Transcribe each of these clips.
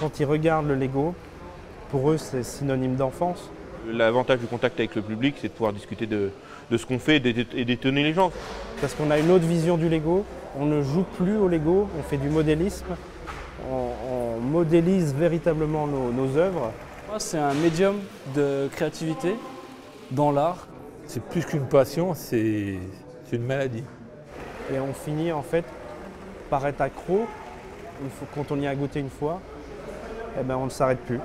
Quand ils regardent le Lego, pour eux c'est synonyme d'enfance. L'avantage du contact avec le public, c'est de pouvoir discuter de ce qu'on fait et d'étonner les gens. Parce qu'on a une autre vision du Lego, on ne joue plus au Lego, on fait du modélisme, on modélise véritablement nos œuvres. C'est un médium de créativité dans l'art. C'est plus qu'une passion, c'est une maladie. Et on finit en fait par être accro, quand on y a goûté une fois, eh ben, on ne s'arrête plus.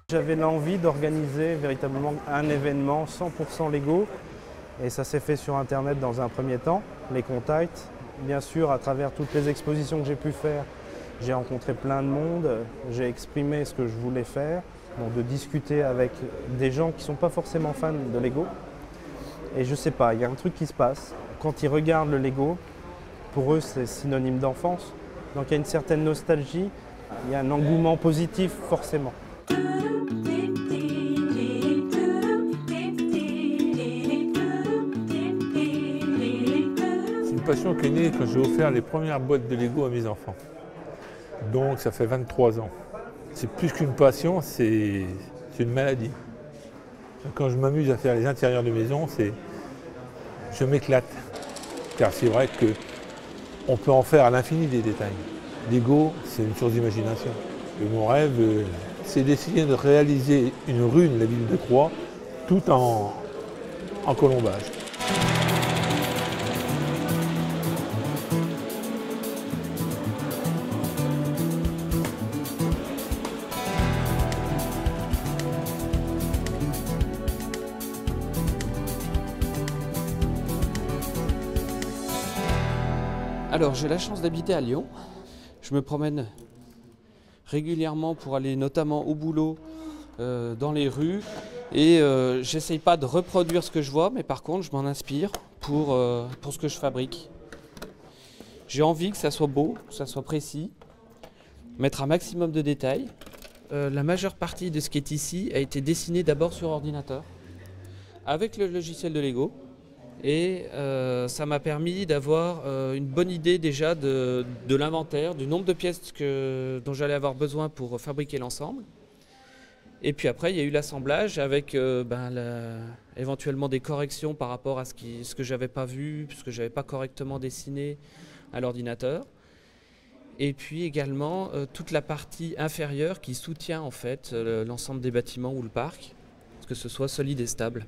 J'avais l'envie d'organiser véritablement un événement 100% Lego et ça s'est fait sur internet dans un premier temps, les contacts. Bien sûr, à travers toutes les expositions que j'ai pu faire, j'ai rencontré plein de monde, j'ai exprimé ce que je voulais faire, donc de discuter avec des gens qui ne sont pas forcément fans de Lego. Et je sais pas, il y a un truc qui se passe. Quand ils regardent le Lego, pour eux c'est synonyme d'enfance, donc il y a une certaine nostalgie, il y a un engouement positif forcément. C'est une passion qui est née quand j'ai offert les premières boîtes de Lego à mes enfants. Donc ça fait 23 ans. C'est plus qu'une passion, c'est une maladie. Quand je m'amuse à faire les intérieurs de maison, je m'éclate. Car c'est vrai qu'on peut en faire à l'infini des détails. Lego, c'est une source d'imagination. Et mon rêve, c'est d'essayer de réaliser une rune, la ville de Troyes, tout en colombage. Alors, j'ai la chance d'habiter à Lyon. Je me promène régulièrement pour aller notamment au boulot, dans les rues. Et j'essaye pas de reproduire ce que je vois, mais par contre, je m'en inspire pour ce que je fabrique. J'ai envie que ça soit beau, que ça soit précis, mettre un maximum de détails. La majeure partie de ce qui est ici a été dessiné d'abord sur ordinateur, avec le logiciel de Lego. Et ça m'a permis d'avoir une bonne idée déjà de l'inventaire, du nombre de pièces dont j'allais avoir besoin pour fabriquer l'ensemble. Et puis après, il y a eu l'assemblage avec éventuellement des corrections par rapport à ce que j'avais pas vu, ce que j'avais pas correctement dessiné à l'ordinateur. Et puis également toute la partie inférieure qui soutient en fait l'ensemble des bâtiments ou le parc, que ce soit solide et stable.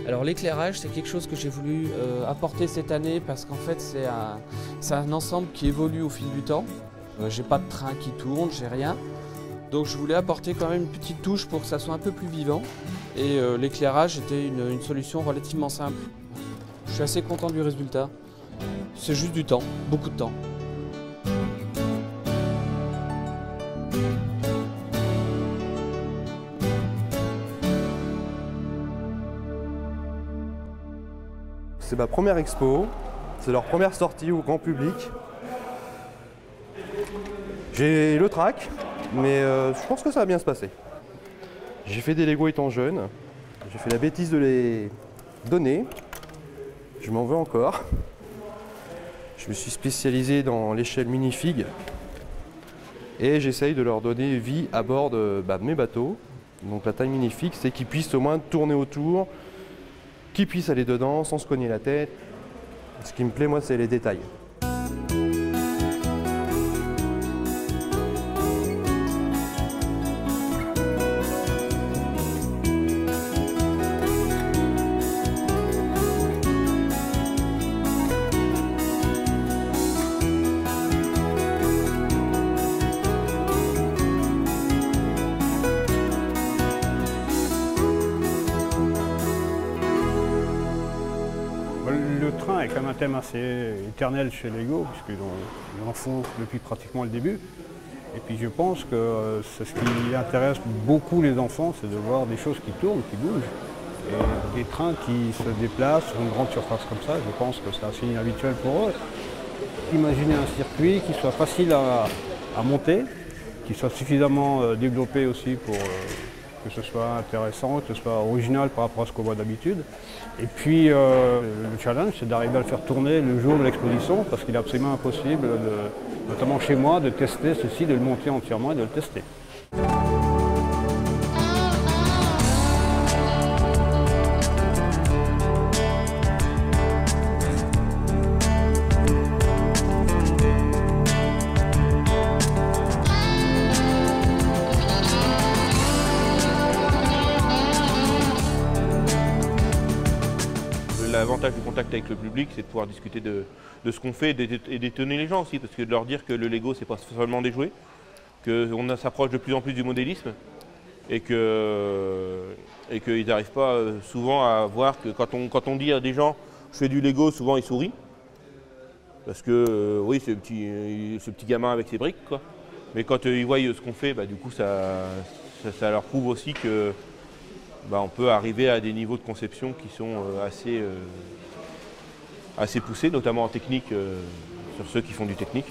Alors l'éclairage, c'est quelque chose que j'ai voulu apporter cette année parce qu'en fait c'est un ensemble qui évolue au fil du temps. J'ai pas de train qui tourne, j'ai rien. Donc je voulais apporter quand même une petite touche pour que ça soit un peu plus vivant. Et l'éclairage était une solution relativement simple. Je suis assez content du résultat. C'est juste du temps, beaucoup de temps. C'est ma première expo, c'est leur première sortie au grand public. J'ai le trac, mais je pense que ça va bien se passer. J'ai fait des Lego étant jeune, j'ai fait la bêtise de les donner, je m'en veux encore. Je me suis spécialisé dans l'échelle minifig et j'essaye de leur donner vie à bord de mes bateaux. Donc la taille minifig, c'est qu'ils puissent au moins tourner autour, qu'ils puissent aller dedans sans se cogner la tête. Ce qui me plaît, moi, c'est les détails. Le train est quand même un thème assez éternel chez Lego, puisqu'ils en font depuis pratiquement le début. Et puis je pense que c'est ce qui intéresse beaucoup les enfants, c'est de voir des choses qui tournent, qui bougent. Et des trains qui se déplacent sur une grande surface comme ça, je pense que c'est assez inhabituel pour eux. Imaginez un circuit qui soit facile à monter, qui soit suffisamment développé aussi pour que ce soit intéressant, que ce soit original par rapport à ce qu'on voit d'habitude. Et puis le challenge, c'est d'arriver à le faire tourner le jour de l'exposition, parce qu'il est absolument impossible, notamment chez moi, de tester ceci, de le monter entièrement et de le tester. L'avantage du contact avec le public, c'est de pouvoir discuter de ce qu'on fait et d'étonner les gens aussi, parce que de leur dire que le Lego, c'est pas seulement des jouets, qu'on s'approche de plus en plus du modélisme et qu'ils n'arrivent pas souvent à voir que quand on dit à des gens « je fais du Lego », souvent ils sourient, parce que oui, c'est ce petit gamin avec ses briques, quoi. Mais quand ils voient ce qu'on fait, du coup, ça leur prouve aussi que on peut arriver à des niveaux de conception qui sont assez poussés, notamment en technique, sur ceux qui font du technique.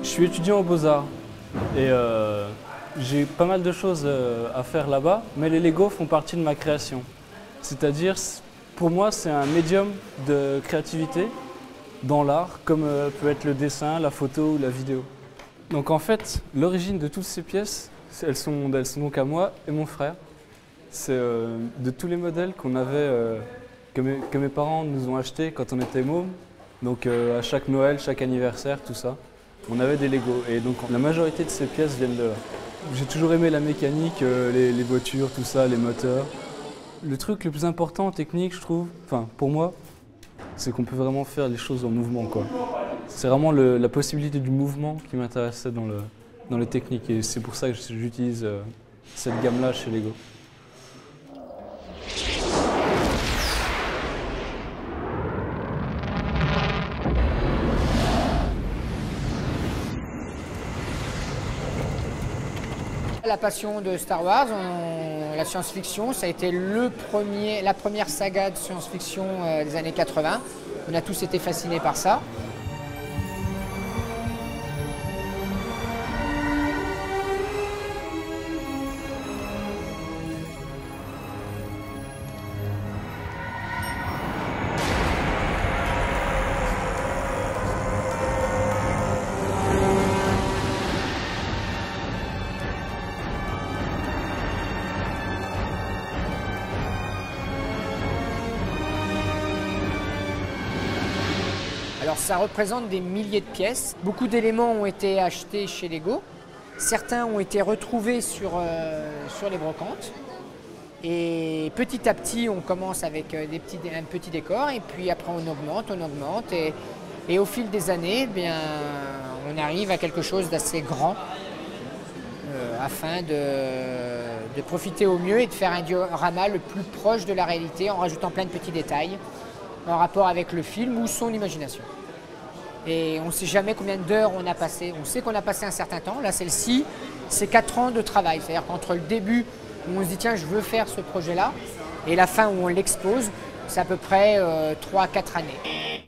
Je suis étudiant aux Beaux-Arts et j'ai pas mal de choses à faire là-bas, mais les Lego font partie de ma création. C'est-à-dire, pour moi, c'est un médium de créativité dans l'art, comme peut être le dessin, la photo ou la vidéo. Donc en fait, l'origine de toutes ces pièces, elles sont donc à moi et mon frère. C'est de tous les modèles qu'on avait, que mes parents nous ont achetés quand on était mômes. Donc à chaque Noël, chaque anniversaire, tout ça. On avait des Lego et donc la majorité de ces pièces viennent de là. J'ai toujours aimé la mécanique, les voitures, tout ça, les moteurs. Le truc le plus important en technique, je trouve, enfin pour moi, c'est qu'on peut vraiment faire les choses en mouvement, quoi. C'est vraiment la possibilité du mouvement qui m'intéressait dans les techniques et c'est pour ça que j'utilise cette gamme-là chez Lego. La passion de Star Wars, la science-fiction, ça a été la première saga de science-fiction des années 80. On a tous été fascinés par ça. Alors ça représente des milliers de pièces. Beaucoup d'éléments ont été achetés chez Lego. Certains ont été retrouvés sur les brocantes. Et petit à petit, on commence avec un petit décor et puis après on augmente. Et au fil des années, on arrive à quelque chose d'assez grand afin de profiter au mieux et de faire un diorama le plus proche de la réalité en rajoutant plein de petits détails en rapport avec le film ou son imagination. Et on ne sait jamais combien d'heures on a passé. On sait qu'on a passé un certain temps. Là, celle-ci, c'est 4 ans de travail. C'est-à-dire qu'entre le début où on se dit tiens, je veux faire ce projet-là, et la fin où on l'expose, c'est à peu près 3-4 années.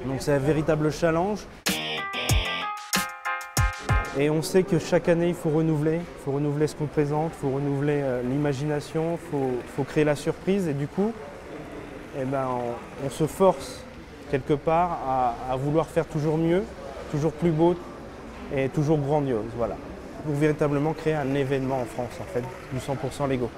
Donc c'est un véritable challenge. Et on sait que chaque année, il faut renouveler ce qu'on présente, il faut renouveler l'imagination, il faut créer la surprise. Et du coup, on se force quelque part à vouloir faire toujours mieux, toujours plus beau et toujours grandiose. Voilà. Pour véritablement créer un événement en France, en fait, du 100% Lego.